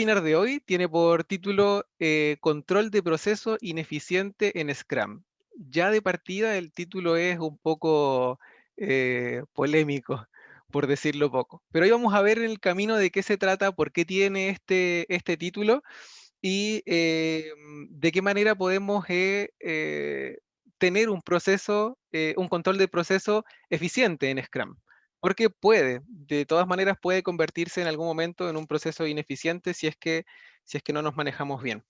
webinar de hoy tiene por título Control de proceso ineficiente en Scrum. Ya de partida el título es un poco polémico, por decirlo poco. Pero hoy vamos a ver en el camino de qué se trata, por qué tiene este título y de qué manera podemos tener un proceso, un control de proceso eficiente en Scrum. Porque puede, de todas maneras puede convertirse en algún momento en un proceso ineficiente si es que no nos manejamos bien.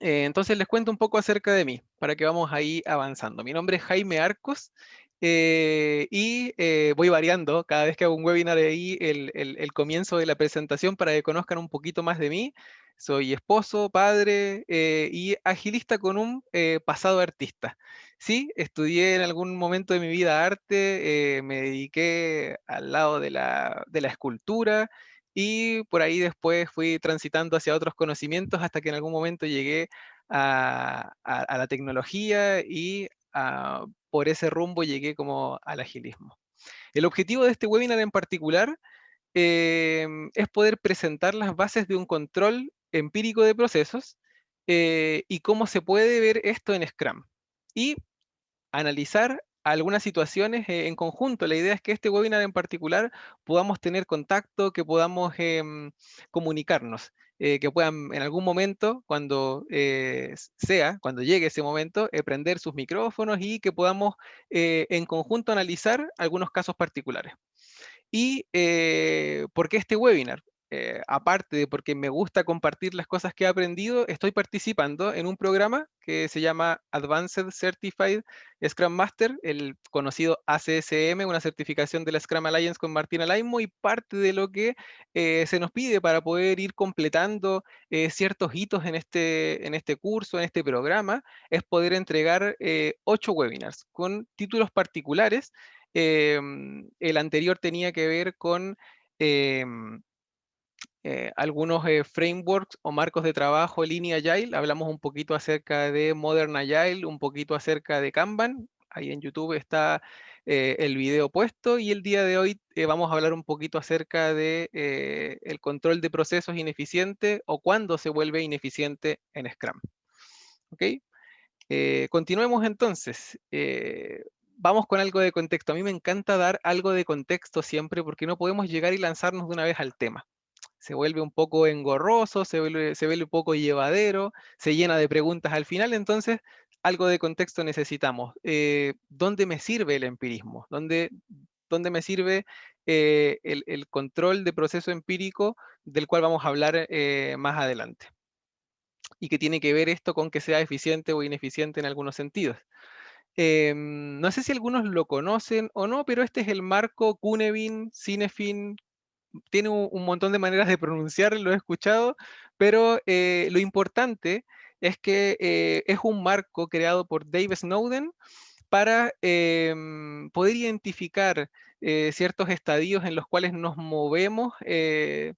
Entonces les cuento un poco acerca de mí, para que vamos ahí avanzando. Mi nombre es Jaime Arcos y voy variando cada vez que hago un webinar ahí el comienzo de la presentación para que conozcan un poquito más de mí. Soy esposo, padre y agilista con un pasado artista. Sí, estudié en algún momento de mi vida arte, me dediqué al lado de la escultura y por ahí después fui transitando hacia otros conocimientos hasta que en algún momento llegué a la tecnología y por ese rumbo llegué como al agilismo. El objetivo de este webinar en particular es poder presentar las bases de un control empírico de procesos y cómo se puede ver esto en Scrum. Y analizar algunas situaciones en conjunto. La idea es que este webinar en particular podamos tener contacto, que podamos comunicarnos, que puedan en algún momento, cuando cuando llegue ese momento, prender sus micrófonos y que podamos en conjunto analizar algunos casos particulares. ¿Y por qué este webinar? Aparte de porque me gusta compartir las cosas que he aprendido, estoy participando en un programa que se llama Advanced Certified Scrum Master, el conocido ACSM, una certificación de la Scrum Alliance con Martín Alaimo, y parte de lo que se nos pide para poder ir completando ciertos hitos en este curso, en este programa, es poder entregar 8 webinars con títulos particulares. El anterior tenía que ver con em, algunos frameworks o marcos de trabajo en línea Agile. Hablamos un poquito acerca de Modern Agile, un poquito acerca de Kanban. Ahí en YouTube está el video puesto y el día de hoy vamos a hablar un poquito acerca de el control de procesos ineficientes o cuándo se vuelve ineficiente en Scrum. ¿Ok? Continuemos entonces. Vamos con algo de contexto. A mí me encanta dar algo de contexto siempre porque no podemos llegar y lanzarnos de una vez al tema. Se vuelve un poco engorroso, se vuelve un poco llevadero, se llena de preguntas al final, entonces algo de contexto necesitamos. ¿Dónde me sirve el empirismo? ¿Dónde me sirve el control de proceso empírico del cual vamos a hablar más adelante? Y que tiene que ver esto con que sea eficiente o ineficiente en algunos sentidos. No sé si algunos lo conocen o no, pero este es el marco Cunevin, Cinefin, tiene un montón de maneras de pronunciar, lo he escuchado, pero lo importante es que es un marco creado por Dave Snowden para poder identificar ciertos estadios en los cuales nos movemos em,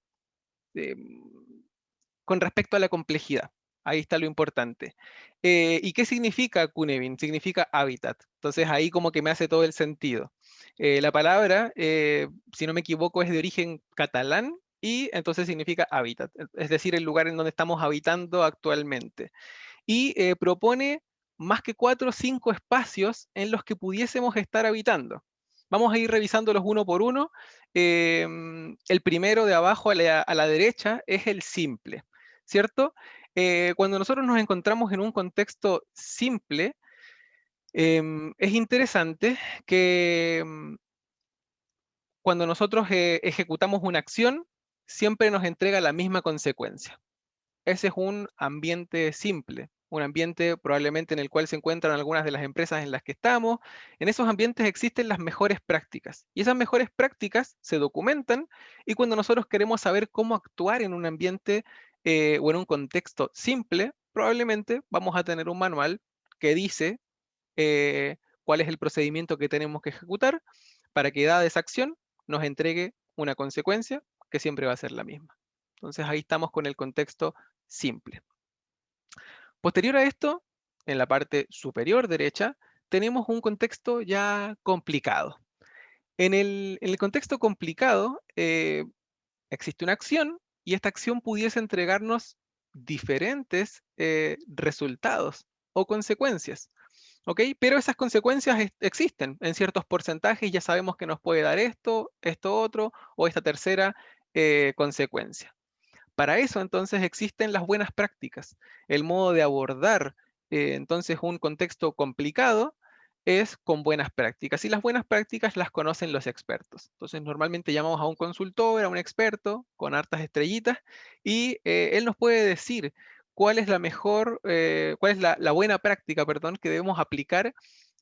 con respecto a la complejidad. Ahí está lo importante. ¿Y qué significa Cunevin? Significa hábitat. Entonces ahí como que me hace todo el sentido. La palabra, si no me equivoco, es de origen catalán y entonces significa hábitat, es decir, el lugar en donde estamos habitando actualmente. Y propone más que 4 o 5 espacios en los que pudiésemos estar habitando. Vamos a ir revisándolos uno por uno. El primero de abajo a la derecha es el simple, ¿cierto? Cuando nosotros nos encontramos en un contexto simple, es interesante que cuando nosotros ejecutamos una acción, siempre nos entrega la misma consecuencia. Ese es un ambiente simple, un ambiente probablemente en el cual se encuentran algunas de las empresas en las que estamos. En esos ambientes existen las mejores prácticas y esas mejores prácticas se documentan y cuando nosotros queremos saber cómo actuar en un ambiente o en un contexto simple, probablemente vamos a tener un manual que dice cuál es el procedimiento que tenemos que ejecutar para que dada esa acción nos entregue una consecuencia que siempre va a ser la misma. Entonces ahí estamos con el contexto simple. Posterior a esto, en la parte superior derecha, tenemos un contexto ya complicado. En el contexto complicado existe una acción y esta acción pudiese entregarnos diferentes resultados o consecuencias. ¿Ok? Pero esas consecuencias existen en ciertos porcentajes, ya sabemos que nos puede dar esto, esto otro, o esta tercera consecuencia. Para eso entonces existen las buenas prácticas. El modo de abordar entonces un contexto complicado es con buenas prácticas y las buenas prácticas las conocen los expertos. Entonces normalmente llamamos a un consultor, a un experto con hartas estrellitas y él nos puede decir cuál es la mejor, cuál es la buena práctica, perdón, que debemos aplicar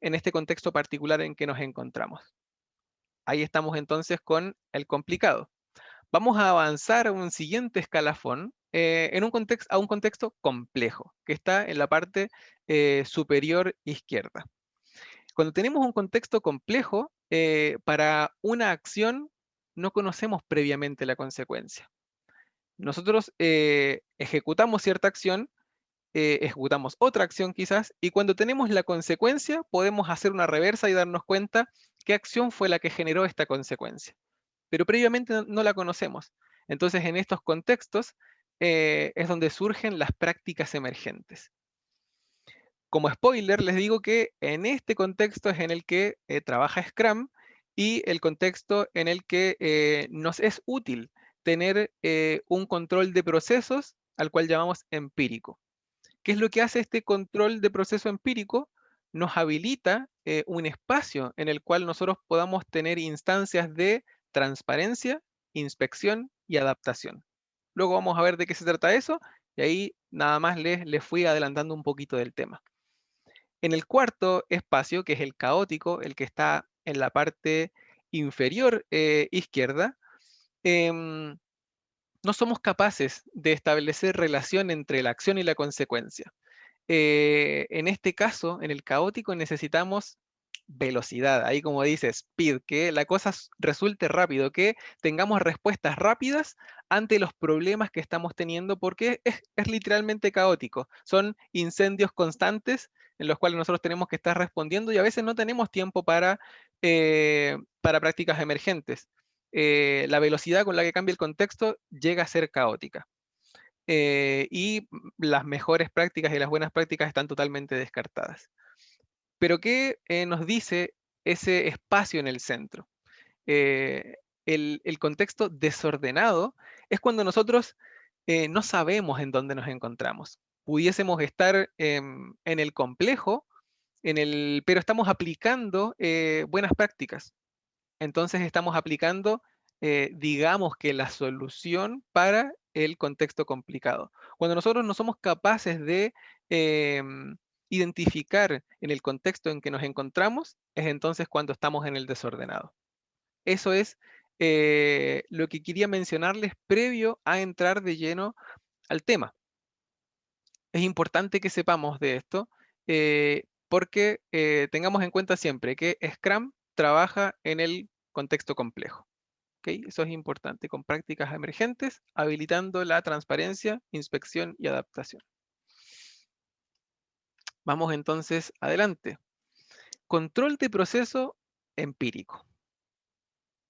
en este contexto particular en que nos encontramos. Ahí estamos entonces con el complicado. Vamos a avanzar a un siguiente escalafón en a un contexto complejo, que está en la parte superior izquierda. Cuando tenemos un contexto complejo, para una acción no conocemos previamente la consecuencia. Nosotros ejecutamos cierta acción, ejecutamos otra acción quizás, y cuando tenemos la consecuencia podemos hacer una reversa y darnos cuenta qué acción fue la que generó esta consecuencia, pero previamente no la conocemos. Entonces, en estos contextos es donde surgen las prácticas emergentes. Como spoiler, les digo que en este contexto es en el que trabaja Scrum y el contexto en el que nos es útil tener un control de procesos al cual llamamos empírico. ¿Qué es lo que hace este control de proceso empírico? Nos habilita un espacio en el cual nosotros podamos tener instancias de transparencia, inspección y adaptación. Luego vamos a ver de qué se trata eso y ahí nada más les fui adelantando un poquito del tema. En el cuarto espacio, que es el caótico, el que está en la parte inferior izquierda, em, no somos capaces de establecer relación entre la acción y la consecuencia. En este caso, en el caótico, necesitamos velocidad, ahí como dice, speed, que la cosa resulte rápido, que tengamos respuestas rápidas ante los problemas que estamos teniendo, porque es literalmente caótico. Son incendios constantes en los cuales nosotros tenemos que estar respondiendo y a veces no tenemos tiempo para prácticas emergentes. La velocidad con la que cambia el contexto llega a ser caótica y las mejores prácticas y las buenas prácticas están totalmente descartadas. Pero ¿qué nos dice ese espacio en el centro? Eh, el contexto desordenado es cuando nosotros no sabemos en dónde nos encontramos. Pudiésemos estar en el complejo, pero estamos aplicando buenas prácticas. Entonces estamos aplicando, digamos que la solución para el contexto complicado. Cuando nosotros no somos capaces de identificar en el contexto en que nos encontramos, es entonces cuando estamos en el desordenado. Eso es lo que quería mencionarles previo a entrar de lleno al tema. Es importante que sepamos de esto porque tengamos en cuenta siempre que Scrum trabaja en el contexto complejo. ¿Ok? Eso es importante, con prácticas emergentes, habilitando la transparencia, inspección y adaptación. Vamos entonces adelante. Control de proceso empírico.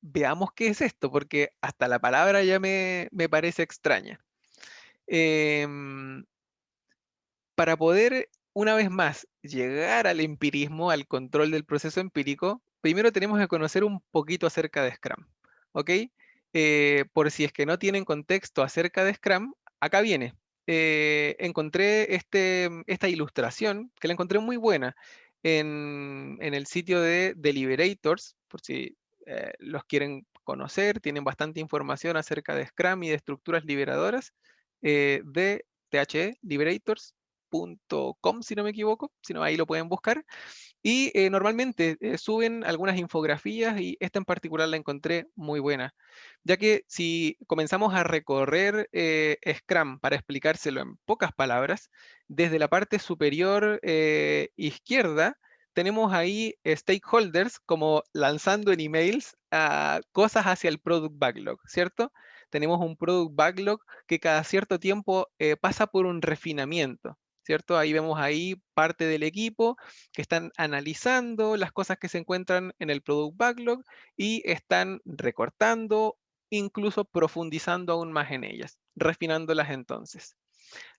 Veamos qué es esto, porque hasta la palabra ya me parece extraña. Em, para poder, una vez más, llegar al empirismo, al control del proceso empírico, primero tenemos que conocer un poquito acerca de Scrum. ¿Ok? Por si es que no tienen contexto acerca de Scrum, acá viene. Encontré esta ilustración, que la encontré muy buena, en el sitio de Deliberators, por si los quieren conocer, tienen bastante información acerca de Scrum y de estructuras liberadoras de THE Liberators. .com si no me equivoco, si no ahí lo pueden buscar. Y normalmente suben algunas infografías y esta en particular la encontré muy buena, ya que si comenzamos a recorrer Scrum para explicárselo en pocas palabras, desde la parte superior izquierda tenemos ahí stakeholders como lanzando en emails cosas hacia el product backlog, ¿cierto? Tenemos un product backlog que cada cierto tiempo pasa por un refinamiento. ¿Cierto? Ahí vemos ahí parte del equipo que están analizando las cosas que se encuentran en el product backlog y están recortando, incluso profundizando aún más en ellas, refinándolas entonces.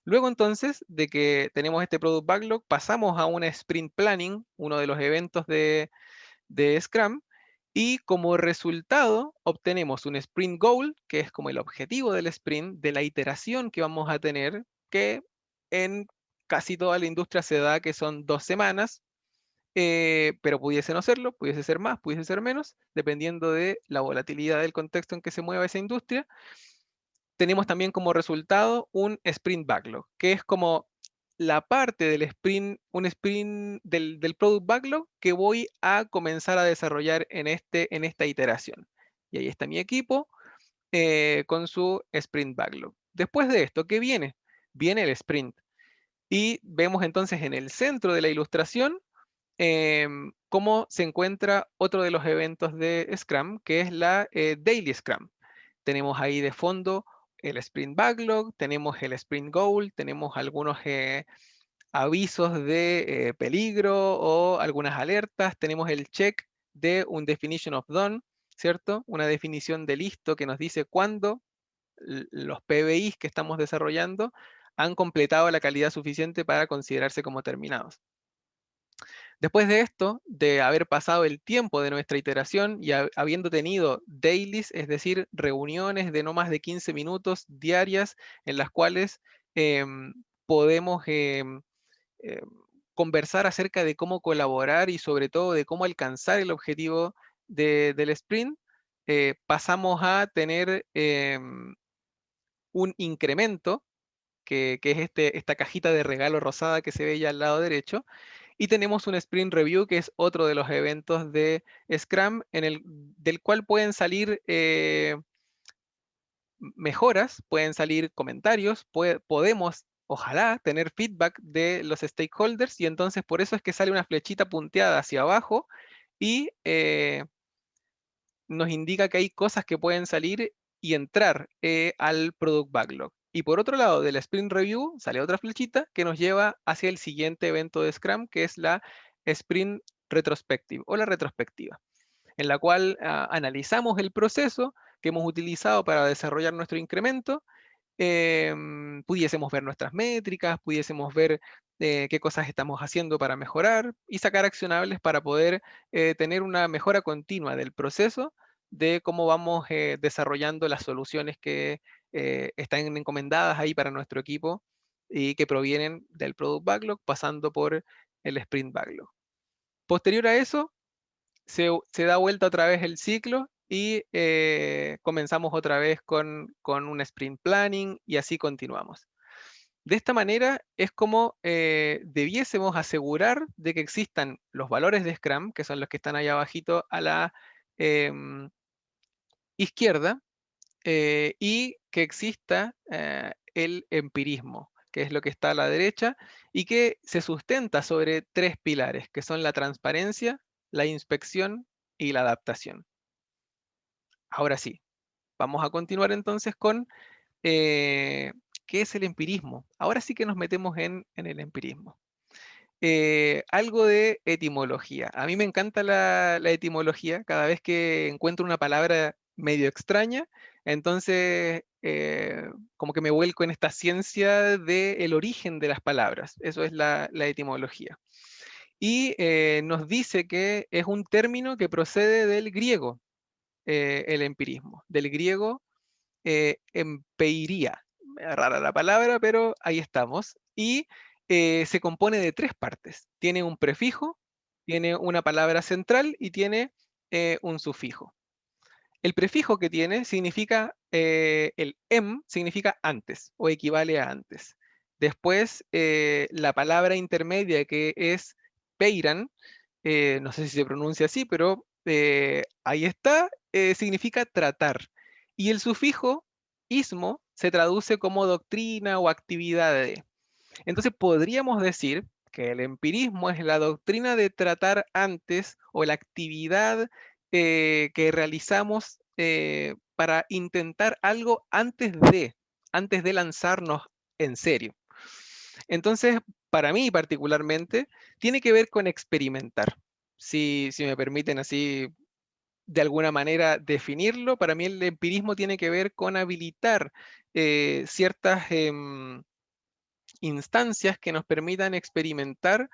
Luego entonces de que tenemos este Product Backlog, pasamos a un Sprint Planning, uno de los eventos de Scrum, y como resultado obtenemos un Sprint Goal, que es como el objetivo del sprint, de la iteración que vamos a tener, que en casi toda la industria se da que son 2 semanas, pero pudiese no serlo, pudiese ser más, pudiese ser menos, dependiendo de la volatilidad del contexto en que se mueva esa industria. Tenemos también como resultado un sprint backlog, que es como la parte del sprint, un sprint del product backlog que voy a comenzar a desarrollar en esta iteración. Y ahí está mi equipo con su sprint backlog. Después de esto, ¿qué viene? Viene el sprint. Y vemos entonces en el centro de la ilustración cómo se encuentra otro de los eventos de Scrum, que es la Daily Scrum. Tenemos ahí de fondo el Sprint Backlog, tenemos el Sprint Goal, tenemos algunos avisos de peligro o algunas alertas, tenemos el check de un Definition of Done, ¿cierto? Una definición de listo que nos dice cuándo los PBIs que estamos desarrollando han completado la calidad suficiente para considerarse como terminados. Después de esto, de haber pasado el tiempo de nuestra iteración y habiendo tenido dailies, es decir, reuniones de no más de 15 minutos diarias en las cuales podemos em, conversar acerca de cómo colaborar y sobre todo de cómo alcanzar el objetivo del sprint, pasamos a tener un incremento, que es esta cajita de regalo rosada que se ve ya al lado derecho, y tenemos un Sprint Review, que es otro de los eventos de Scrum, del cual pueden salir mejoras, pueden salir comentarios, podemos, ojalá, tener feedback de los stakeholders, y entonces por eso es que sale una flechita punteada hacia abajo y nos indica que hay cosas que pueden salir y entrar al Product Backlog. Y por otro lado, del Sprint Review sale otra flechita que nos lleva hacia el siguiente evento de Scrum, que es la Sprint Retrospective o la retrospectiva, en la cual analizamos el proceso que hemos utilizado para desarrollar nuestro incremento. Pudiésemos ver nuestras métricas, pudiésemos ver qué cosas estamos haciendo para mejorar y sacar accionables para poder tener una mejora continua del proceso de cómo vamos desarrollando las soluciones que están encomendadas ahí para nuestro equipo y que provienen del Product Backlog, pasando por el Sprint Backlog. Posterior a eso, se da vuelta otra vez el ciclo y comenzamos otra vez con un sprint planning y así continuamos. De esta manera es como debiésemos asegurar de que existan los valores de Scrum, que son los que están ahí abajito a la em, izquierda, y que exista el empirismo, que es lo que está a la derecha, y que se sustenta sobre 3 pilares, que son la transparencia, la inspección y la adaptación. Ahora sí, vamos a continuar entonces con eh, qué es el empirismo. Ahora sí que nos metemos en el empirismo. Algo de etimología. A mí me encanta la etimología. Cada vez que encuentro una palabra medio extraña, entonces como que me vuelco en esta ciencia del origen de las palabras. Eso es la etimología. Y nos dice que es un término que procede del griego, el empirismo, del griego empeiría. Rara la palabra, pero ahí estamos. Y se compone de 3 partes. Tiene un prefijo, tiene una palabra central y tiene un sufijo. El prefijo que tiene significa, el significa antes o equivale a antes. Después, la palabra intermedia que es peiran, no sé si se pronuncia así, pero ahí está, significa tratar. Y el sufijo ismo se traduce como doctrina o actividad de. Entonces podríamos decir que el empirismo es la doctrina de tratar antes o la actividad que realizamos para intentar algo antes de lanzarnos en serio. Entonces, para mí particularmente, tiene que ver con experimentar. Si me permiten así de alguna manera definirlo. Para mí el empirismo tiene que ver con habilitar ciertas instancias que nos permitan experimentar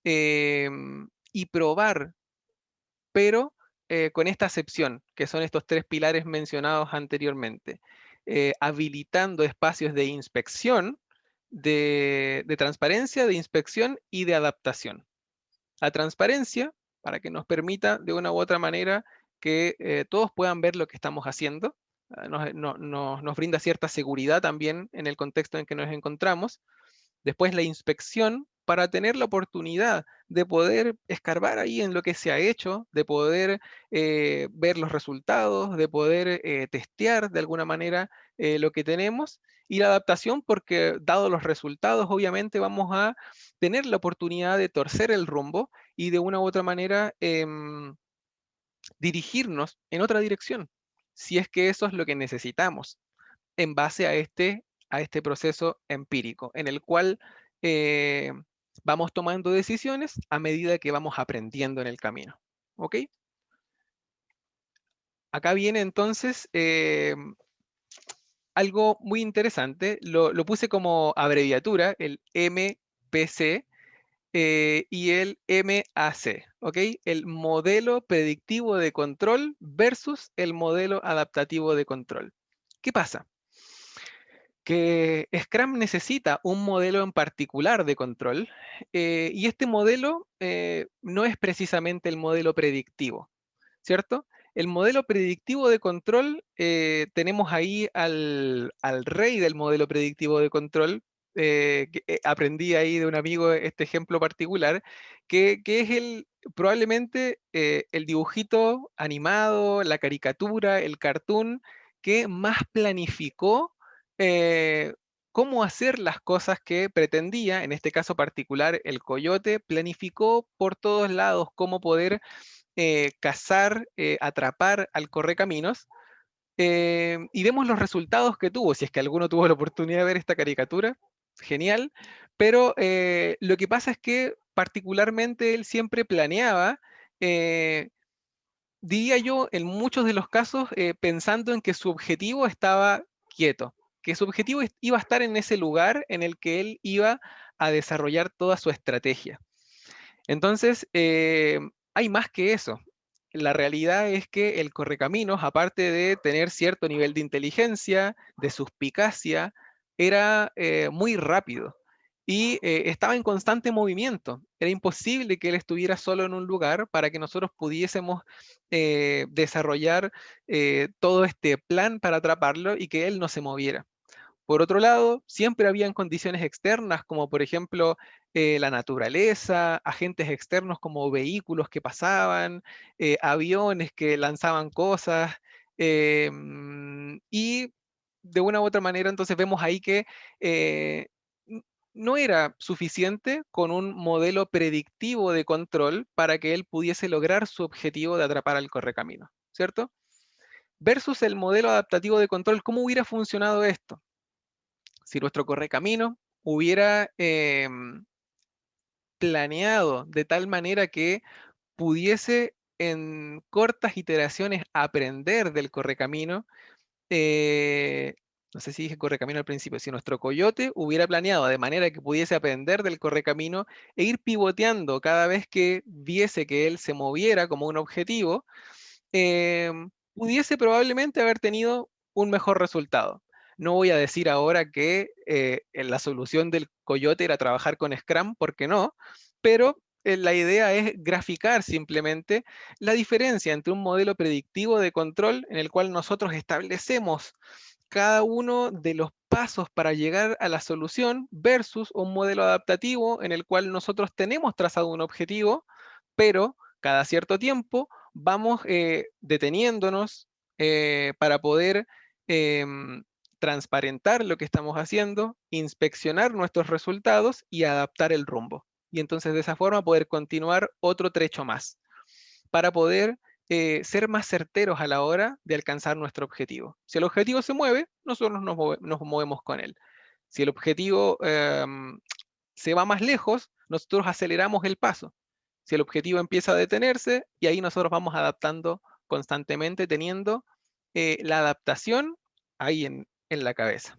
y probar, pero con esta acepción, que son estos tres pilares mencionados anteriormente, habilitando espacios de inspección, de transparencia, de inspección y de adaptación. La transparencia, para que nos permita de una u otra manera que todos puedan ver lo que estamos haciendo, nos brinda cierta seguridad también en el contexto en que nos encontramos. Después la inspección para tener la oportunidad de poder escarbar ahí en lo que se ha hecho, de poder ver los resultados, de poder testear de alguna manera lo que tenemos. Y la adaptación porque dado los resultados, obviamente vamos a tener la oportunidad de torcer el rumbo y de una u otra manera dirigirnos en otra dirección, si es que eso es lo que necesitamos en base a este proceso empírico, en el cual eh, vamos tomando decisiones a medida que vamos aprendiendo en el camino. ¿Ok? Acá viene entonces algo muy interesante, lo puse como abreviatura, el MPC y el MAC, ¿ok? El modelo predictivo de control versus el modelo adaptativo de control. ¿Qué pasa? Que Scrum necesita un modelo en particular de control y este modelo no es precisamente el modelo predictivo, ¿cierto? El modelo predictivo de control, tenemos ahí al rey del modelo predictivo de control, aprendí ahí de un amigo este ejemplo particular, que es probablemente el dibujito animado, la caricatura, el cartoon, que más planificó eh, cómo hacer las cosas que pretendía, en este caso particular, el coyote planificó por todos lados cómo poder cazar, atrapar al correcaminos, y vemos los resultados que tuvo, si es que alguno tuvo la oportunidad de ver esta caricatura, genial, pero lo que pasa es que particularmente él siempre planeaba, eh, diría yo, en muchos de los casos, pensando en que su objetivo estaba quieto, que su objetivo iba a estar en ese lugar en el que él iba a desarrollar toda su estrategia. Entonces, hay más que eso. La realidad es que el correcaminos, aparte de tener cierto nivel de inteligencia, de suspicacia, era muy rápido y estaba en constante movimiento. Era imposible que él estuviera solo en un lugar para que nosotros pudiésemos desarrollar todo este plan para atraparlo y que él no se moviera. Por otro lado, siempre habían condiciones externas, como por ejemplo la naturaleza, agentes externos como vehículos que pasaban, aviones que lanzaban cosas, y de una u otra manera entonces vemos ahí que eh, n- no era suficiente con un modelo predictivo de control para que él pudiese lograr su objetivo de atrapar al correcamino, ¿cierto? Versus el modelo adaptativo de control, ¿cómo hubiera funcionado esto? Si nuestro correcamino hubiera planeado de tal manera que pudiese en cortas iteraciones aprender del correcamino, eh, no sé si dije correcamino al principio, si nuestro coyote hubiera planeado de manera que pudiese aprender del correcamino e ir pivoteando cada vez que viese que él se moviera como un objetivo, pudiese probablemente haber tenido un mejor resultado. No voy a decir ahora que en la solución del coyote era trabajar con Scrum, porque no, pero la idea es graficar simplemente la diferencia entre un modelo predictivo de control en el cual nosotros establecemos cada uno de los pasos para llegar a la solución versus un modelo adaptativo en el cual nosotros tenemos trazado un objetivo, pero cada cierto tiempo vamos deteniéndonos para poder em, transparentar lo que estamos haciendo, inspeccionar nuestros resultados y adaptar el rumbo. Y entonces de esa forma poder continuar otro trecho más para poder ser más certeros a la hora de alcanzar nuestro objetivo. Si el objetivo se mueve, nosotros nos movemos con él. Si el objetivo se va más lejos, nosotros aceleramos el paso. Si el objetivo empieza a detenerse, y ahí nosotros vamos adaptando constantemente teniendo la adaptación ahí en la cabeza.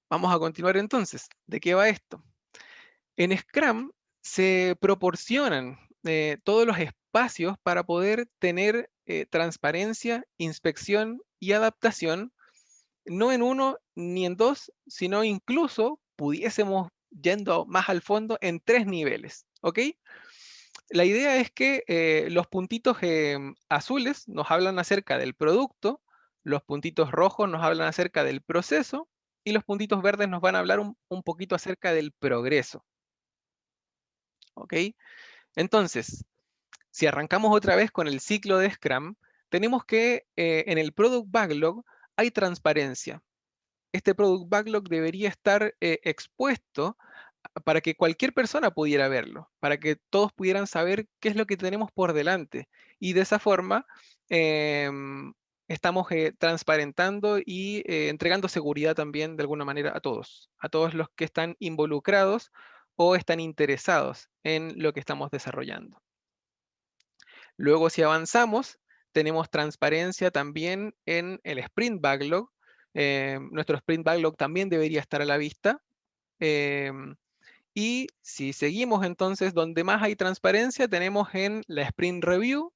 Vamos a continuar entonces. ¿De qué va esto? En Scrum se proporcionan todos los espacios para poder tener transparencia, inspección y adaptación, no en uno ni en dos, sino incluso pudiésemos, yendo más al fondo, en tres niveles. ¿Ok? La idea es que los puntitos azules nos hablan acerca del producto, los puntitos rojos nos hablan acerca del proceso y los puntitos verdes nos van a hablar un poquito acerca del progreso. ¿Ok? Entonces, si arrancamos otra vez con el ciclo de Scrum, tenemos que en el Product Backlog hay transparencia. Este Product Backlog debería estar expuesto para que cualquier persona pudiera verlo, para que todos pudieran saber qué es lo que tenemos por delante. Y de esa forma estamos transparentando y entregando seguridad también de alguna manera a todos los que están involucrados o están interesados en lo que estamos desarrollando. Luego, si avanzamos, tenemos transparencia también en el Sprint Backlog. Nuestro Sprint Backlog también debería estar a la vista. em, y si seguimos entonces, donde más hay transparencia, tenemos en la Sprint Review.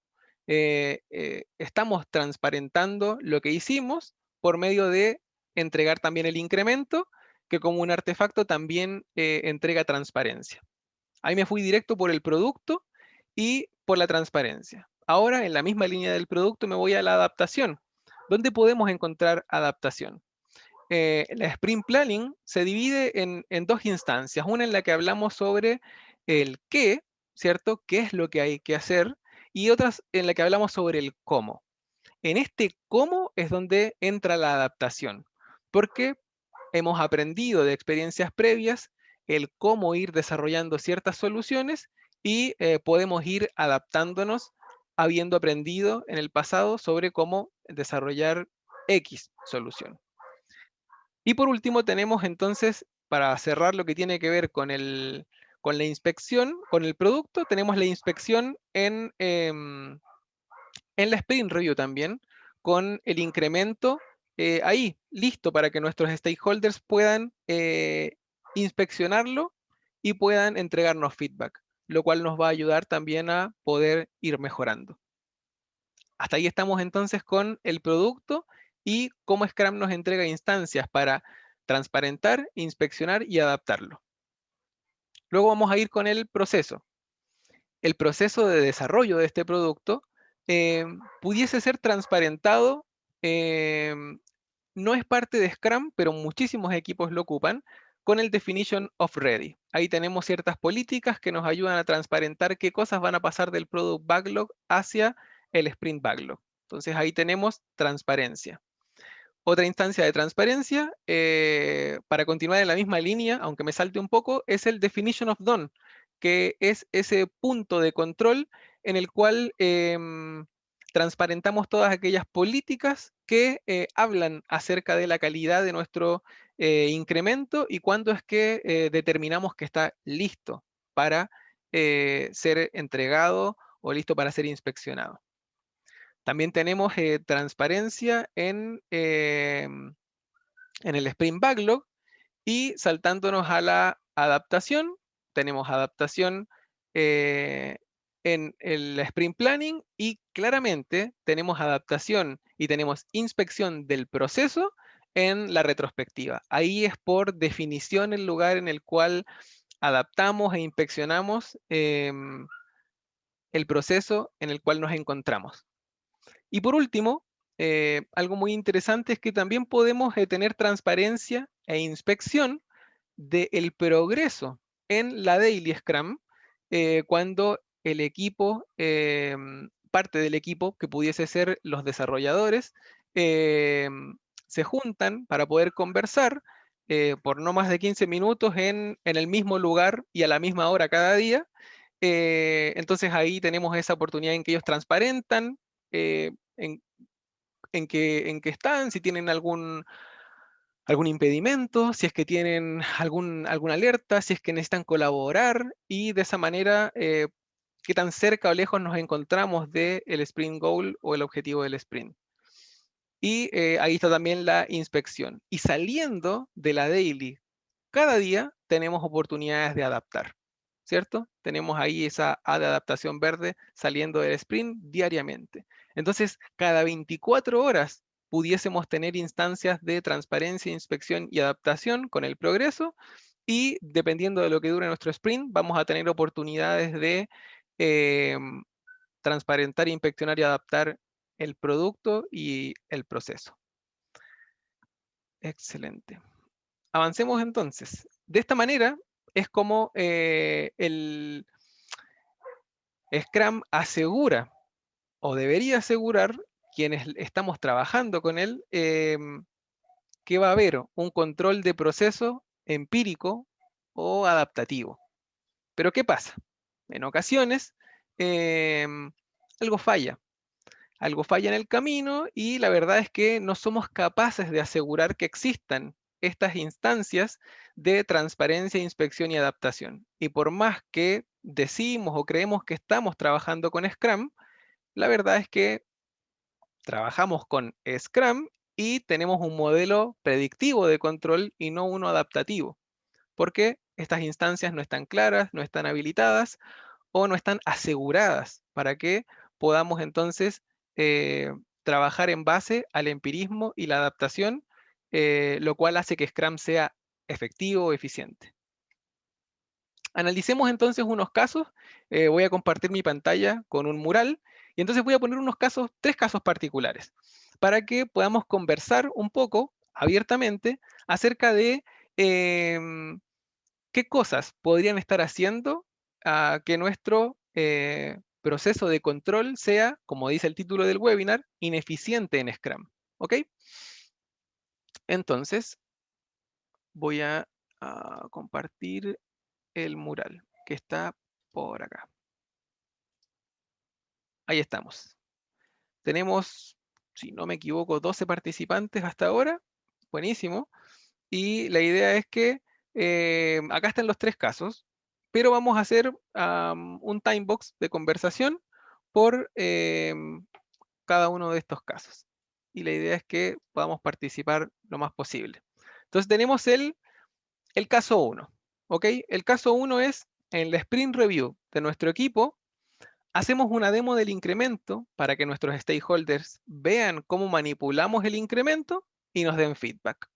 Estamos transparentando lo que hicimos por medio de entregar también el incremento, que como un artefacto también entrega transparencia. Ahí me fui directo por el producto y por la transparencia. Ahora, en la misma línea del producto, me voy a la adaptación. ¿Dónde podemos encontrar adaptación? La Sprint Planning se divide en dos instancias. Una en la que hablamos sobre el qué, ¿cierto? ¿Qué es lo que hay que hacer? Y otras en la que hablamos sobre el cómo. En este cómo es donde entra la adaptación, porque hemos aprendido de experiencias previas el cómo ir desarrollando ciertas soluciones y podemos ir adaptándonos habiendo aprendido en el pasado sobre cómo desarrollar X solución. Y por último tenemos entonces, para cerrar lo que tiene que ver con la inspección, con el producto, tenemos la inspección en la Sprint Review también, con el incremento ahí, listo para que nuestros stakeholders puedan inspeccionarlo y puedan entregarnos feedback, lo cual nos va a ayudar también a poder ir mejorando. Hasta ahí estamos entonces con el producto y cómo Scrum nos entrega instancias para transparentar, inspeccionar y adaptarlo. Luego vamos a ir con el proceso. El proceso de desarrollo de este producto eh, pudiese ser transparentado, eh, no es parte de Scrum, pero muchísimos equipos lo ocupan, con el Definition of Ready. Ahí tenemos ciertas políticas que nos ayudan a transparentar qué cosas van a pasar del Product Backlog hacia el Sprint Backlog. Entonces ahí tenemos transparencia. Otra instancia de transparencia, para continuar en la misma línea, aunque me salte un poco, es el Definition of Done, que es ese punto de control en el cual transparentamos todas aquellas políticas que hablan acerca de la calidad de nuestro incremento y cuándo es que determinamos que está listo para ser entregado o listo para ser inspeccionado. También tenemos transparencia en el Sprint Backlog y saltándonos a la adaptación, tenemos adaptación en el Sprint Planning y claramente tenemos adaptación y tenemos inspección del proceso en la retrospectiva. Ahí es por definición el lugar en el cual adaptamos e inspeccionamos el proceso en el cual nos encontramos. Y por último, algo muy interesante es que también podemos tener transparencia e inspección del progreso en la Daily Scrum cuando el equipo, parte del equipo, que pudiese ser los desarrolladores, se juntan para poder conversar por no más de 15 minutos en el mismo lugar y a la misma hora cada día. Entonces ahí tenemos esa oportunidad en que ellos transparentan eh, en, en qué están, si tienen algún impedimento, si es que tienen alguna alerta, si es que necesitan colaborar y de esa manera qué tan cerca o lejos nos encontramos del sprint goal o el objetivo del sprint. Y ahí está también la inspección. Y saliendo de la daily, cada día tenemos oportunidades de adaptar, ¿cierto? Tenemos ahí esa A de adaptación verde saliendo del sprint diariamente. Entonces, cada 24 horas pudiésemos tener instancias de transparencia, inspección y adaptación con el progreso, y dependiendo de lo que dure nuestro sprint, vamos a tener oportunidades de transparentar, inspeccionar y adaptar el producto y el proceso. Excelente. Avancemos entonces. De esta manera es como el Scrum asegura o debería asegurar quienes estamos trabajando con él, que va a haber un control de proceso empírico o adaptativo. Pero ¿qué pasa? En ocasiones algo falla. Algo falla en el camino y la verdad es que no somos capaces de asegurar que existan estas instancias de transparencia, inspección y adaptación. Y por más que decimos o creemos que estamos trabajando con Scrum, la verdad es que trabajamos con Scrum y tenemos un modelo predictivo de control y no uno adaptativo, porque estas instancias no están claras, no están habilitadas o no están aseguradas para que podamos entonces eh, trabajar en base al empirismo y la adaptación, lo cual hace que Scrum sea efectivo o eficiente. Analicemos entonces unos casos. Voy a compartir mi pantalla con un mural y entonces voy a poner unos casos, 3 casos particulares, para que podamos conversar un poco abiertamente acerca de qué cosas podrían estar haciendo que nuestro proceso de control sea, como dice el título del webinar, ineficiente en Scrum. ¿Ok? Entonces, voy a compartir el mural que está por acá. Ahí estamos. Tenemos, si no me equivoco, 12 participantes hasta ahora. Buenísimo. Y la idea es que acá están los 3 casos, pero vamos a hacer un time box de conversación por cada uno de estos casos. Y la idea es que podamos participar lo más posible. Entonces tenemos el caso 1. ¿Ok? El caso 1 es en la sprint review de nuestro equipo. Hacemos una demo del incremento para que nuestros stakeholders vean cómo manipulamos el incremento y nos den feedback.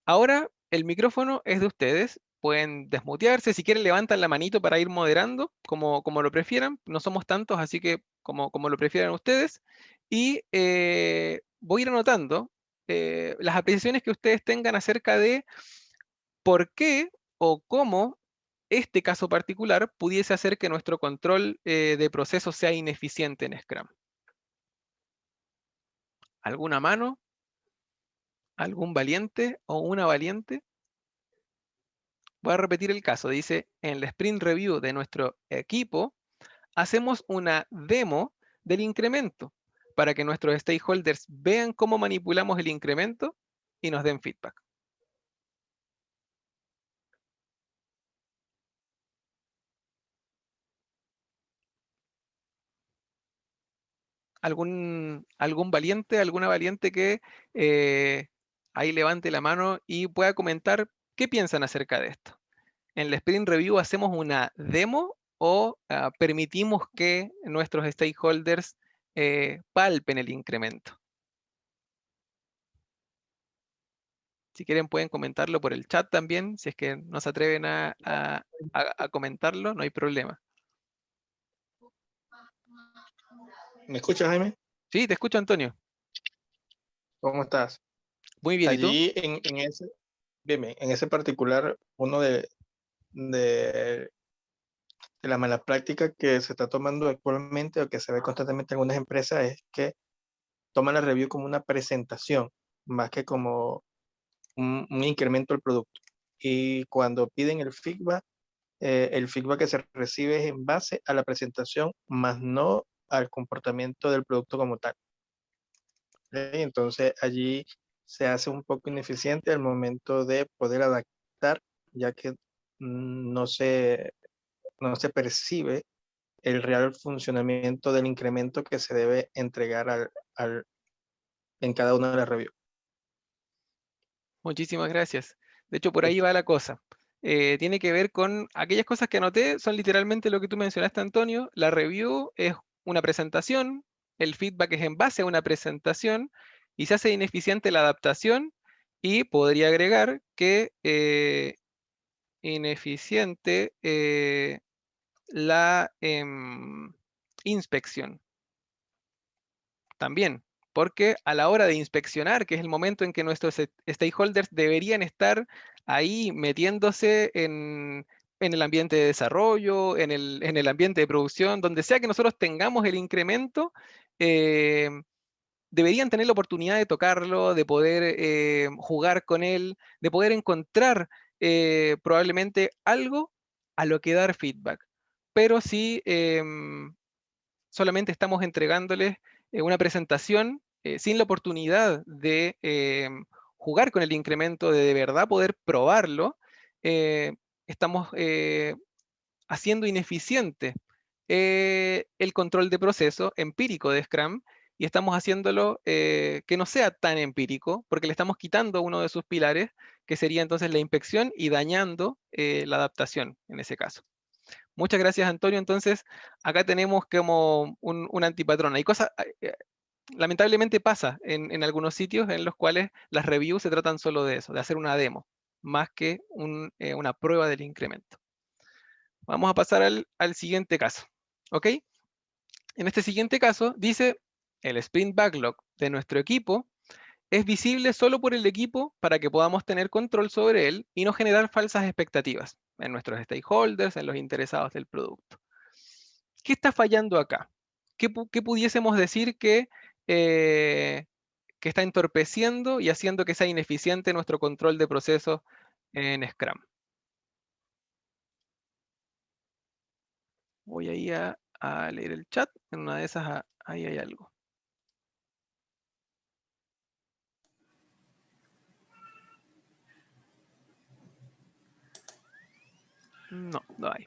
Ahora el micrófono es de ustedes. Pueden desmutearse. Si quieren, levantan la manito para ir moderando, como lo prefieran. No somos tantos, así que como lo prefieran ustedes. Y voy a ir anotando las apreciaciones que ustedes tengan acerca de por qué o cómo este caso particular pudiese hacer que nuestro control de proceso sea ineficiente en Scrum. ¿Alguna mano? ¿Algún valiente o una valiente? Voy a repetir el caso. Dice, en la sprint review de nuestro equipo, hacemos una demo del incremento para que nuestros stakeholders vean cómo manipulamos el incremento y nos den feedback. ¿Algún valiente, alguna valiente que ahí levante la mano y pueda comentar qué piensan acerca de esto? ¿En la sprint review hacemos una demo o permitimos que nuestros stakeholders palpen el incremento? Si quieren pueden comentarlo por el chat también, si es que no se atreven a comentarlo, no hay problema. ¿Me escuchas, Jaime? Sí, te escucho, Antonio. ¿Cómo estás? Muy bien, ¿y tú? Allí en ese particular, uno de la mala práctica que se está tomando actualmente o que se ve constantemente en algunas empresas es que toman la review como una presentación, más que como un incremento del producto. Y cuando piden el feedback que se recibe es en base a la presentación, más no al comportamiento del producto como tal. Entonces allí se hace un poco ineficiente al momento de poder adaptar, ya que no se percibe el real funcionamiento del incremento que se debe entregar en cada una de las reviews. Muchísimas gracias. De hecho, por ahí va la cosa. Tiene que ver con aquellas cosas que anoté, son literalmente lo que tú mencionaste, Antonio. La review es una presentación, el feedback es en base a una presentación y se hace ineficiente la adaptación y podría agregar que ineficiente la inspección también, porque a la hora de inspeccionar, que es el momento en que nuestros stakeholders deberían estar ahí metiéndose en el ambiente de desarrollo, en el ambiente de producción, donde sea que nosotros tengamos el incremento, eh, deberían tener la oportunidad de tocarlo, de poder jugar con él, de poder encontrar probablemente algo a lo que dar feedback. Pero si solamente estamos entregándoles una presentación sin la oportunidad de jugar con el incremento, de verdad poder probarlo, estamos haciendo ineficiente el control de proceso empírico de Scrum y estamos haciéndolo que no sea tan empírico porque le estamos quitando uno de sus pilares, que sería entonces la inspección y dañando la adaptación en ese caso. Muchas gracias, Antonio. Entonces, acá tenemos como un antipatrón. Hay cosas, lamentablemente pasa en algunos sitios en los cuales las reviews se tratan solo de eso, de hacer una demo, más que una prueba del incremento. Vamos a pasar al siguiente caso. ¿Ok? En este siguiente caso dice, el sprint backlog de nuestro equipo es visible solo por el equipo para que podamos tener control sobre él y no generar falsas expectativas en nuestros stakeholders, en los interesados del producto. ¿Qué está fallando acá? ¿Qué pudiésemos decir que está entorpeciendo y haciendo que sea ineficiente nuestro control de procesos en Scrum? Voy ahí a leer el chat. En una de esas ahí hay algo. No, no hay.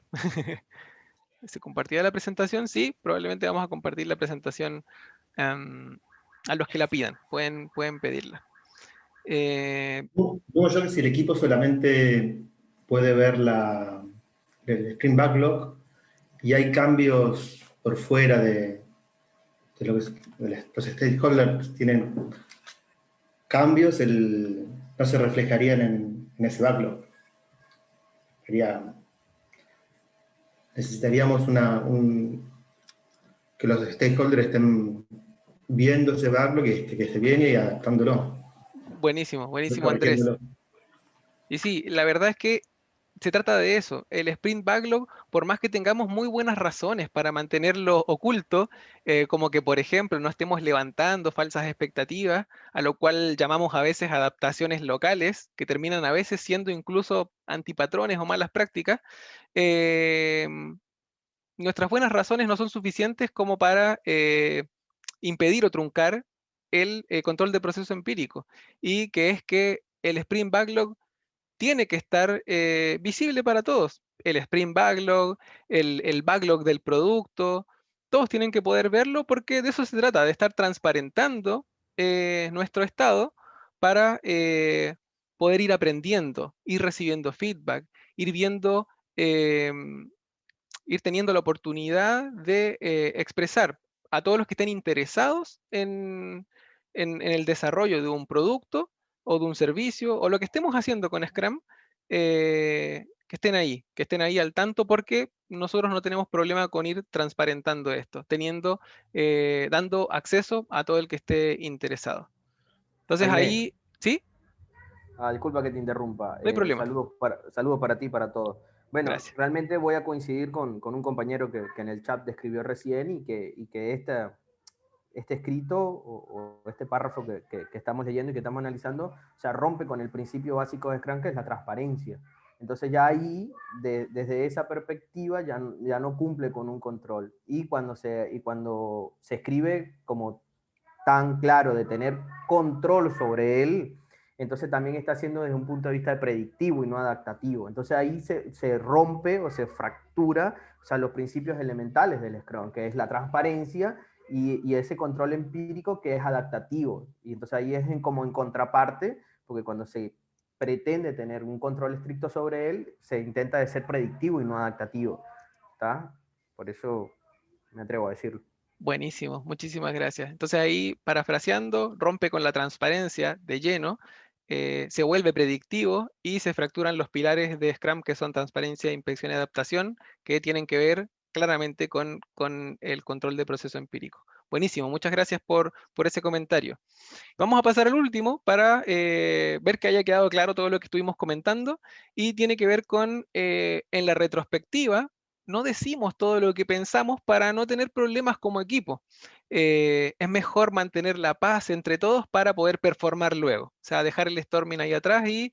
¿Se compartirá la presentación? Sí, probablemente vamos a compartir la presentación a los que la pidan. Pueden pedirla. Supongo yo que si el equipo solamente puede ver el Sprint Backlog y hay cambios por fuera de lo que los stakeholders tienen cambios, no se reflejarían en ese backlog. Necesitaríamos que los stakeholders estén viendo ese backlog que esté bien y adaptándolo. Buenísimo, buenísimo, Andrés. Y sí, la verdad es que se trata de eso. El sprint backlog, por más que tengamos muy buenas razones para mantenerlo oculto, como que, por ejemplo, no estemos levantando falsas expectativas, a lo cual llamamos a veces adaptaciones locales, que terminan a veces siendo incluso antipatrones o malas prácticas, eh, nuestras buenas razones no son suficientes como para impedir o truncar el control de proceso empírico, y que es que el sprint backlog tiene que estar visible para todos. El sprint backlog, el backlog del producto, todos tienen que poder verlo porque de eso se trata, de estar transparentando nuestro estado para poder ir aprendiendo, ir recibiendo feedback, ir viendo, ir teniendo la oportunidad de expresar a todos los que estén interesados en el desarrollo de un producto o de un servicio o lo que estemos haciendo con Scrum, que estén ahí al tanto porque nosotros no tenemos problema con ir transparentando esto, dando acceso a todo el que esté interesado. Entonces Jaime, ahí, ¿sí? disculpa que te interrumpa. No hay problema. Saludos para ti y para todos. Bueno, Gracias. realmente voy a coincidir con un compañero que en el chat describió recién y que este escrito o este párrafo que estamos leyendo y que estamos analizando, o sea, rompe con el principio básico de Scrum, que es la transparencia. Entonces ya ahí, desde esa perspectiva, ya no cumple con un control. Y cuando se escribe como tan claro de tener control sobre él, entonces también está haciendo desde un punto de vista predictivo y no adaptativo. Entonces ahí se rompe o se fractura, o sea, los principios elementales del Scrum, que es la transparencia y ese control empírico que es adaptativo. Y entonces ahí es como en contraparte, porque cuando se pretende tener un control estricto sobre él, se intenta de ser predictivo y no adaptativo. ¿Está? Por eso me atrevo a decirlo. Buenísimo, muchísimas gracias. Entonces ahí, parafraseando, rompe con la transparencia de lleno, se vuelve predictivo y se fracturan los pilares de Scrum que son transparencia, inspección y adaptación, que tienen que ver claramente con el control de proceso empírico. Buenísimo, muchas gracias por ese comentario. Vamos a pasar al último para ver que haya quedado claro todo lo que estuvimos comentando y tiene que ver con, en la retrospectiva, no decimos todo lo que pensamos para no tener problemas como equipo. Es mejor mantener la paz entre todos para poder performar luego. O sea, dejar el storming ahí atrás y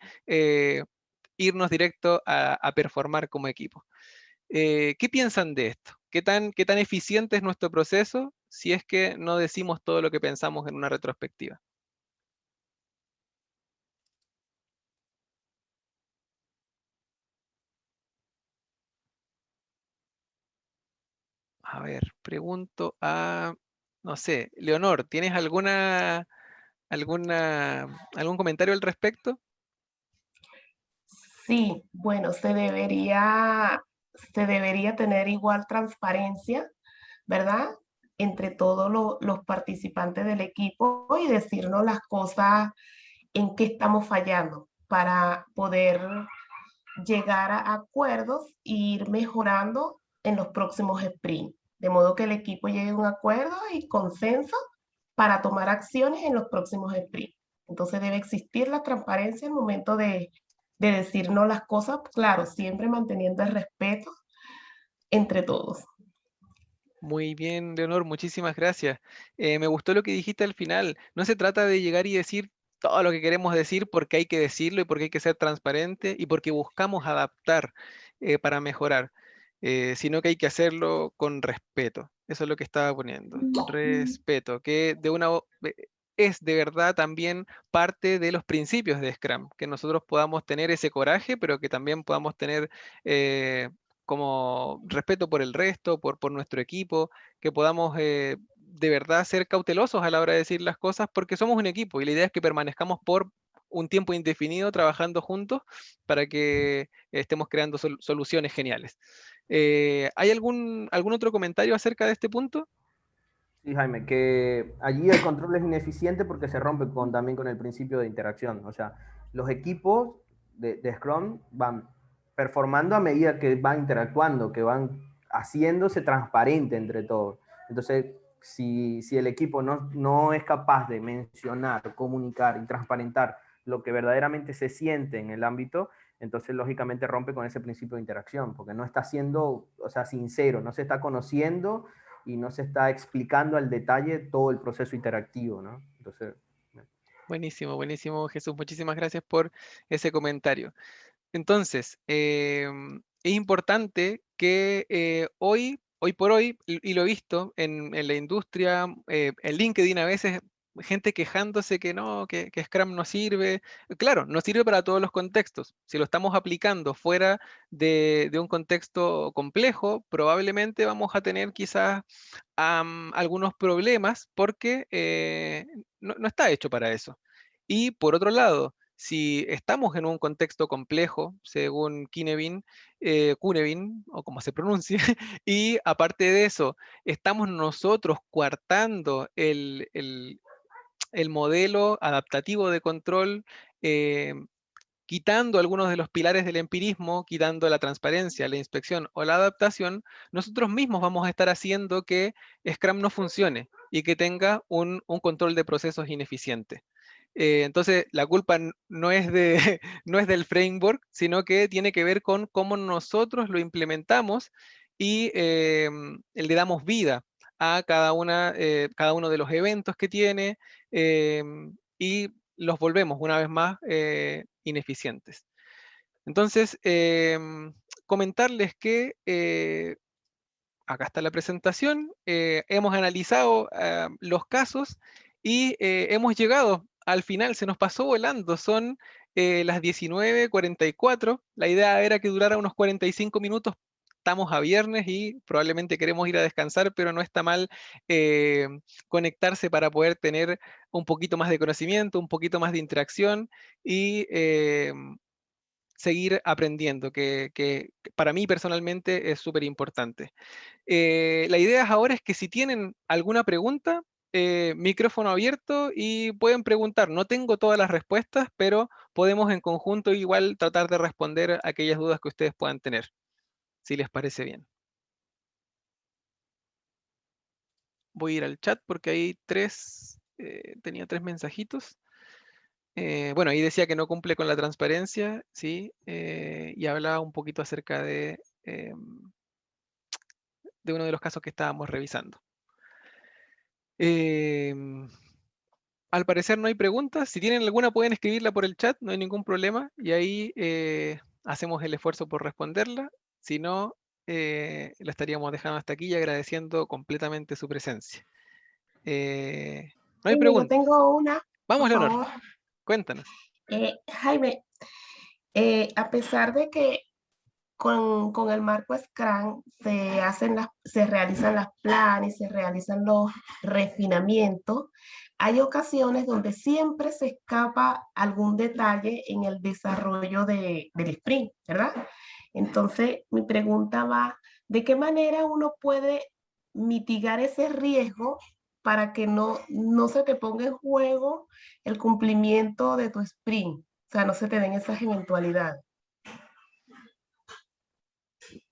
irnos directo a performar como equipo. ¿Qué piensan de esto? ¿Qué tan eficiente es nuestro proceso si es que no decimos todo lo que pensamos en una retrospectiva? A ver, pregunto a, no sé, Leonor, ¿tienes algún comentario al respecto? Sí, bueno, se debería tener igual transparencia, ¿verdad? Entre todos los participantes del equipo y decirnos las cosas en qué estamos fallando para poder llegar a acuerdos e ir mejorando en los próximos sprints. De modo que el equipo llegue a un acuerdo y consenso para tomar acciones en los próximos sprints. Entonces debe existir la transparencia en el momento de decirnos las cosas, claro, siempre manteniendo el respeto entre todos. Muy bien, Leonor, muchísimas gracias. Me gustó lo que dijiste al final. No se trata de llegar y decir todo lo que queremos decir porque hay que decirlo y porque hay que ser transparente y porque buscamos adaptar para mejorar, sino que hay que hacerlo con respeto. Eso es lo que estaba poniendo. Respeto, que es de verdad también parte de los principios de Scrum, que nosotros podamos tener ese coraje, pero que también podamos tener como respeto por el resto, por nuestro equipo, que podamos de verdad ser cautelosos a la hora de decir las cosas, porque somos un equipo y la idea es que permanezcamos por un tiempo indefinido trabajando juntos para que estemos creando soluciones geniales. ¿Hay algún otro comentario acerca de este punto? Sí, Jaime, que allí el control es ineficiente porque se rompe también con el principio de interacción. O sea, los equipos de Scrum van performando a medida que van interactuando, que van haciéndose transparente entre todos. Entonces, si el equipo no es capaz de mencionar, comunicar y transparentar lo que verdaderamente se siente en el ámbito, entonces lógicamente rompe con ese principio de interacción, porque no está siendo, o sea, sincero, no se está conociendo y no se está explicando al detalle todo el proceso interactivo, ¿no? Entonces, Buenísimo, buenísimo, Jesús. Muchísimas gracias por ese comentario. Entonces, es importante que hoy por hoy, y lo he visto en la industria, en LinkedIn a veces, gente quejándose que no, que Scrum no sirve. Claro, no sirve para todos los contextos. Si lo estamos aplicando fuera de un contexto complejo, probablemente vamos a tener quizás algunos problemas porque no está hecho para eso. Y por otro lado, si estamos en un contexto complejo, según Cynefin, o como se pronuncie, y aparte de eso, estamos nosotros coartando el modelo adaptativo de control, quitando algunos de los pilares del empirismo, quitando la transparencia, la inspección o la adaptación, nosotros mismos vamos a estar haciendo que Scrum no funcione y que tenga un control de procesos ineficiente. Entonces, la culpa no es no es del framework, sino que tiene que ver con cómo nosotros lo implementamos y le damos vida a cada uno de los eventos que tiene y los volvemos una vez más ineficientes. Entonces, comentarles que acá está la presentación, hemos analizado los casos y hemos llegado al final se nos pasó volando, son las 19:44, la idea era que durara unos 45 minutos, estamos a viernes y probablemente queremos ir a descansar, pero no está mal conectarse para poder tener un poquito más de conocimiento, un poquito más de interacción y seguir aprendiendo, que para mí personalmente es súper importante. La idea ahora es que si tienen alguna pregunta, micrófono abierto y pueden preguntar. No tengo todas las respuestas, pero podemos en conjunto igual tratar de responder aquellas dudas que ustedes puedan tener, si les parece bien. Voy a ir al chat porque hay tenía 3 mensajitos. Bueno, ahí decía que no cumple con la transparencia, ¿sí? Y hablaba un poquito acerca de uno de los casos que estábamos revisando. Al parecer no hay preguntas. Si tienen alguna pueden escribirla por el chat, no hay ningún problema. Y ahí hacemos el esfuerzo por responderla. Si no, la estaríamos dejando hasta aquí y agradeciendo completamente su presencia. No hay Jaime, yo preguntas. tengo una, Vamos, por Leonor, favor. cuéntanos. Jaime, a pesar de que con el marco Scrum se realizan las planes, se realizan los refinamientos, hay ocasiones donde siempre se escapa algún detalle en el desarrollo del sprint, ¿verdad? Entonces, mi pregunta va, ¿de qué manera uno puede mitigar ese riesgo para que no se te ponga en juego el cumplimiento de tu sprint? O sea, no se te den esas eventualidades.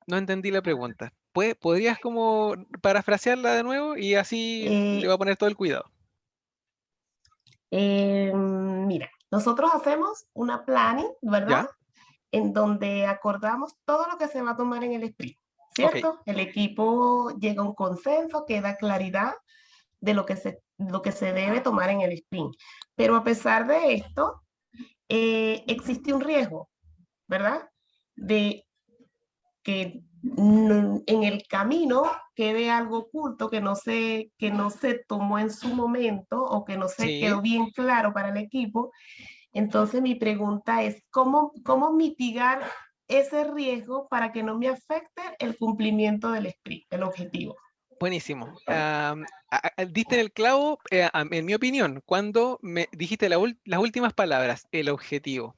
No entendí la pregunta. ¿Podrías como parafrasearla de nuevo y así le voy a poner todo el cuidado? Mira, nosotros hacemos una planning, ¿verdad? ¿Ya? En donde acordamos todo lo que se va a tomar en el sprint, Ok. ¿cierto? El equipo llega a un consenso, que da claridad de lo que se debe tomar en el sprint. Pero a pesar de esto, existe un riesgo, ¿verdad? De que en el camino quede algo oculto que no se tomó en su momento o que no se Sí. quedó bien claro para el equipo. Entonces mi pregunta es, ¿cómo mitigar ese riesgo para que no me afecte el cumplimiento del sprint, el objetivo? Buenísimo. Diste en el clavo, en mi opinión, cuando me dijiste las últimas palabras, el objetivo.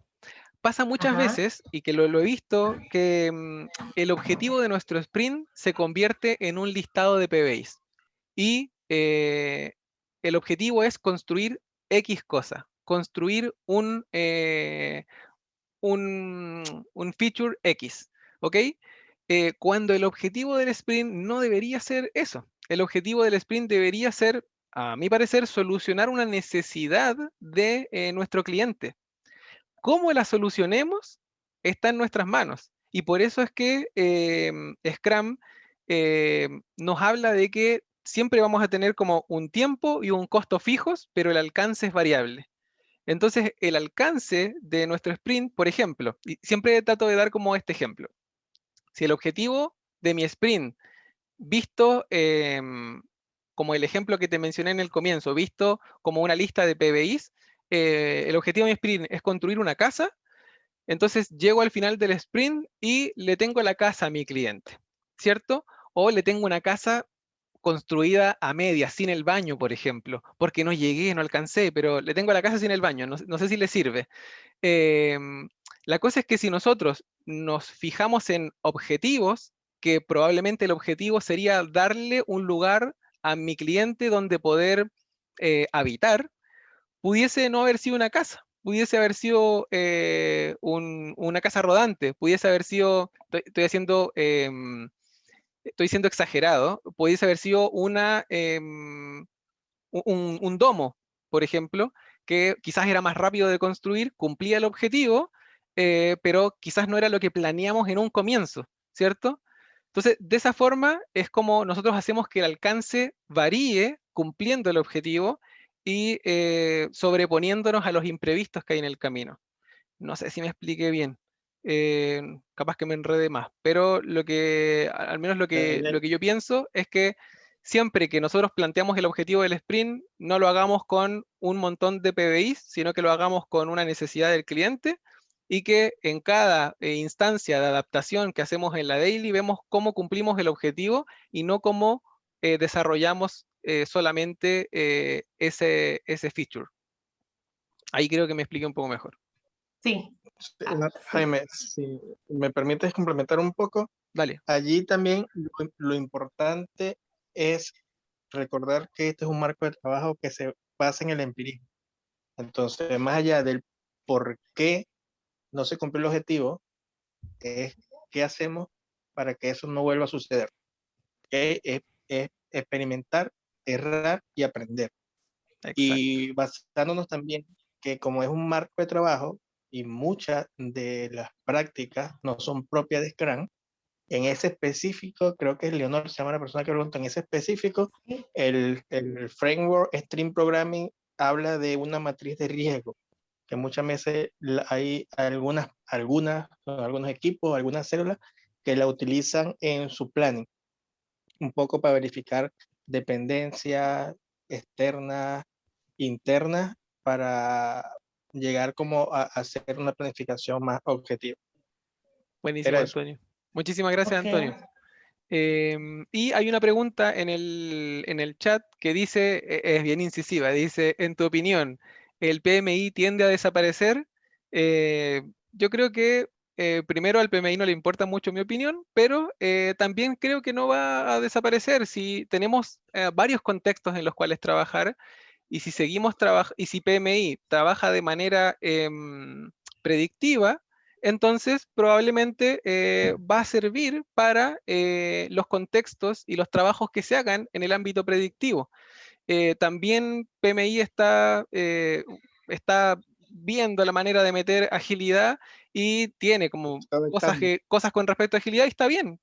Pasa muchas Ajá. veces, y que lo he visto, que el objetivo de nuestro sprint se convierte en un listado de PBIs. Y el objetivo es construir X cosa, construir un feature X, ¿ok? Cuando el objetivo del sprint no debería ser eso. El objetivo del sprint debería ser, a mi parecer, solucionar una necesidad de nuestro cliente. ¿Cómo la solucionemos? Está en nuestras manos. Y por eso es que Scrum nos habla de que siempre vamos a tener como un tiempo y un costo fijos, pero el alcance es variable. Entonces, el alcance de nuestro sprint, por ejemplo, y siempre trato de dar como este ejemplo. Si el objetivo de mi sprint, visto como el ejemplo que te mencioné en el comienzo, visto como una lista de PBIs, el objetivo de mi sprint es construir una casa, entonces llego al final del sprint y le tengo la casa a mi cliente, ¿cierto? O le tengo una casa construida a medias, sin el baño, por ejemplo, porque no llegué, no alcancé, pero le tengo la casa sin el baño, no sé si le sirve. La cosa es que si nosotros nos fijamos en objetivos, que probablemente el objetivo sería darle un lugar a mi cliente donde poder habitar, pudiese no haber sido una casa, pudiese haber sido una casa rodante, pudiese haber sido, estoy siendo exagerado, pudiese haber sido un domo, por ejemplo, que quizás era más rápido de construir, cumplía el objetivo, pero quizás no era lo que planeamos en un comienzo, ¿cierto? Entonces, de esa forma es como nosotros hacemos que el alcance varíe cumpliendo el objetivo y sobreponiéndonos a los imprevistos que hay en el camino. No sé si me expliqué bien. Capaz que me enrede más, pero al menos lo que yo pienso es que siempre que nosotros planteamos el objetivo del sprint, no lo hagamos con un montón de PBIs, sino que lo hagamos con una necesidad del cliente, y que en cada instancia de adaptación que hacemos en la daily vemos cómo cumplimos el objetivo y no cómo desarrollamos solamente ese feature. Ahí creo que me expliqué un poco mejor. Sí. Jaime, si me permites complementar un poco, Dale. allí también lo importante es recordar que este es un marco de trabajo que se basa en el empirismo. Entonces, más allá del por qué no se cumplió el objetivo, es qué hacemos para que eso no vuelva a suceder. Es experimentar, errar y aprender. Exacto. Y basándonos también que como es un marco de trabajo y muchas de las prácticas no son propias de Scrum, en ese específico, creo que Leonor se llama la persona que preguntó, en ese específico, el framework Stream Programming habla de una matriz de riesgo, que muchas veces hay algunos equipos, algunas células que la utilizan en su planning, un poco para verificar dependencias externas, internas, para llegar como a hacer una planificación más objetiva. Buenísimo, Antonio. Muchísimas gracias, Antonio. Y hay una pregunta en el chat que dice, es bien incisiva, dice, en tu opinión, ¿el PMI tiende a desaparecer? Yo creo que primero al PMI no le importa mucho mi opinión, pero también creo que no va a desaparecer si tenemos varios contextos en los cuales trabajar, y si seguimos y si PMI trabaja de manera predictiva, entonces probablemente va a servir para los contextos y los trabajos que se hagan en el ámbito predictivo. También PMI está viendo la manera de meter agilidad y tiene como cosas con respecto a agilidad, y está bien.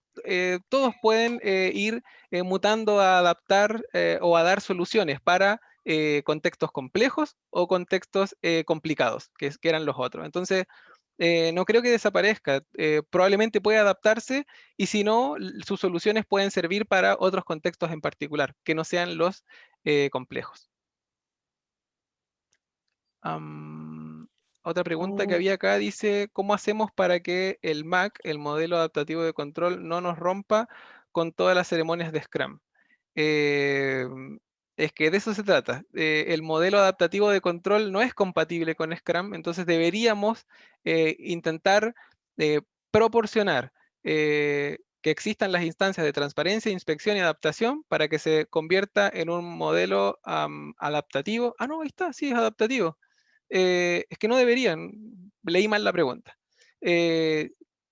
Todos pueden ir mutando a adaptar o a dar soluciones para contextos complejos o contextos complicados, que eran los otros. Entonces, no creo que desaparezca, probablemente puede adaptarse, y si no, sus soluciones pueden servir para otros contextos en particular, que no sean los complejos. Otra pregunta que había acá dice, ¿cómo hacemos para que el MAC, el modelo adaptativo de control, no nos rompa con todas las ceremonias de Scrum? Es que de eso se trata. El modelo adaptativo de control no es compatible con Scrum, entonces deberíamos intentar proporcionar que existan las instancias de transparencia, inspección y adaptación para que se convierta en un modelo adaptativo. Ah, no, ahí está, sí, es adaptativo. Es que no deberían, leí mal la pregunta.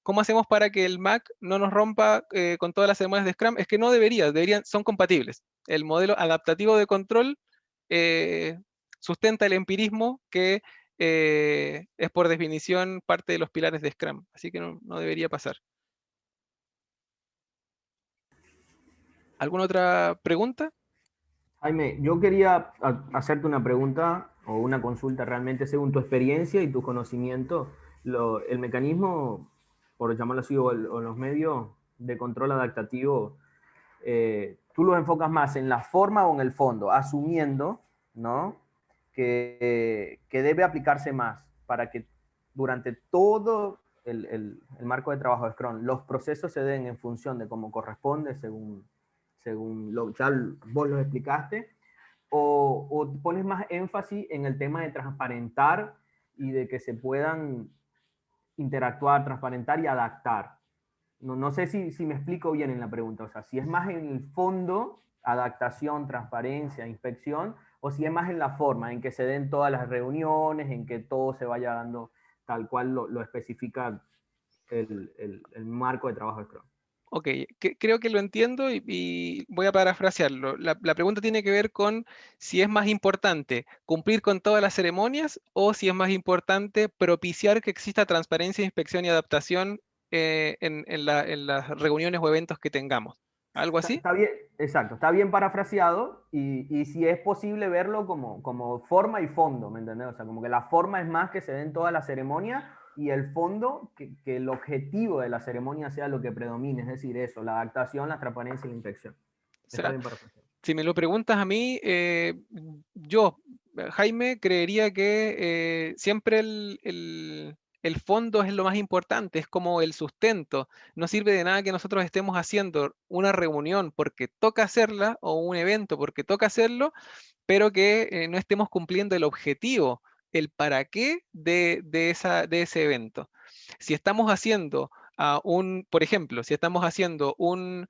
¿Cómo hacemos para que el MAC no nos rompa con todas las ceremonias de Scrum? Es que no deberían, son compatibles. El modelo adaptativo de control sustenta el empirismo, que es por definición parte de los pilares de Scrum, así que no debería pasar. ¿Alguna otra pregunta? Jaime, yo quería hacerte una pregunta o una consulta realmente según tu experiencia y tu conocimiento. El mecanismo, por llamarlo así, o los medios de control adaptativo, tú los enfocas más en la forma o en el fondo, asumiendo, ¿no?, que debe aplicarse más para que durante todo el marco de trabajo de Scrum los procesos se den en función de cómo corresponde, según ya vos lo explicaste, o pones más énfasis en el tema de transparentar y de que se puedan interactuar, transparentar y adaptar. No sé si me explico bien en la pregunta, o sea, si es más en el fondo, adaptación, transparencia, inspección, o si es más en la forma, en que se den todas las reuniones, en que todo se vaya dando tal cual lo especifica el marco de trabajo de Scrum. Ok, creo que lo entiendo y voy a parafrasearlo. La pregunta tiene que ver con si es más importante cumplir con todas las ceremonias o si es más importante propiciar que exista transparencia, inspección y adaptación en las reuniones o eventos que tengamos. ¿Algo así? Está bien, exacto, está bien parafraseado y si es posible verlo como forma y fondo, ¿me entendés? O sea, como que la forma es más que se den todas las ceremonias y el fondo, que el objetivo de la ceremonia sea lo que predomine, es decir, eso, la adaptación, la transparencia y la inspección. Está bien parafraseado. Si me lo preguntas a mí, yo, Jaime, creería que siempre el fondo es lo más importante, es como el sustento. No sirve de nada que nosotros estemos haciendo una reunión porque toca hacerla o un evento porque toca hacerlo, pero que no estemos cumpliendo el objetivo, el para qué de ese evento. Si estamos haciendo por ejemplo, si estamos haciendo una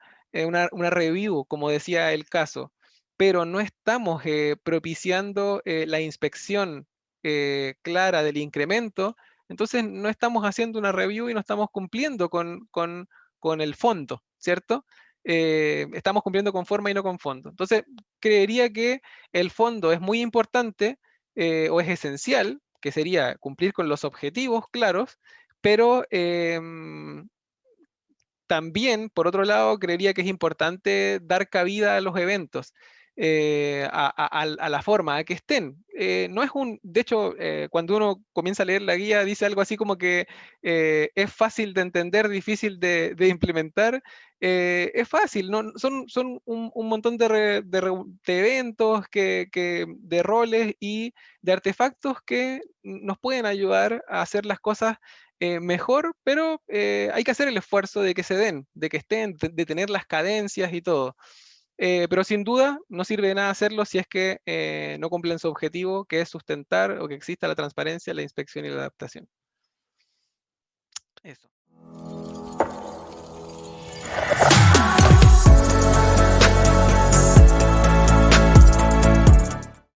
review, como decía el caso, pero no estamos propiciando la inspección clara del incremento, entonces no estamos haciendo una review y no estamos cumpliendo con el fondo, ¿cierto? Estamos cumpliendo con forma y no con fondo. Entonces, creería que el fondo es muy importante o es esencial, que sería cumplir con los objetivos claros, pero también, por otro lado, creería que es importante dar cabida a los eventos, a la forma, a que estén. No es de hecho, cuando uno comienza a leer la guía, dice algo así como que es fácil de entender, difícil de implementar. Es fácil, ¿no? Son un montón de eventos, de roles y de artefactos que nos pueden ayudar a hacer las cosas mejor, pero hay que hacer el esfuerzo de que se den, de que estén, de tener las cadencias y todo. Pero sin duda no sirve de nada hacerlo si es que no cumplen su objetivo, que es sustentar o que exista la transparencia, la inspección y la adaptación. Eso.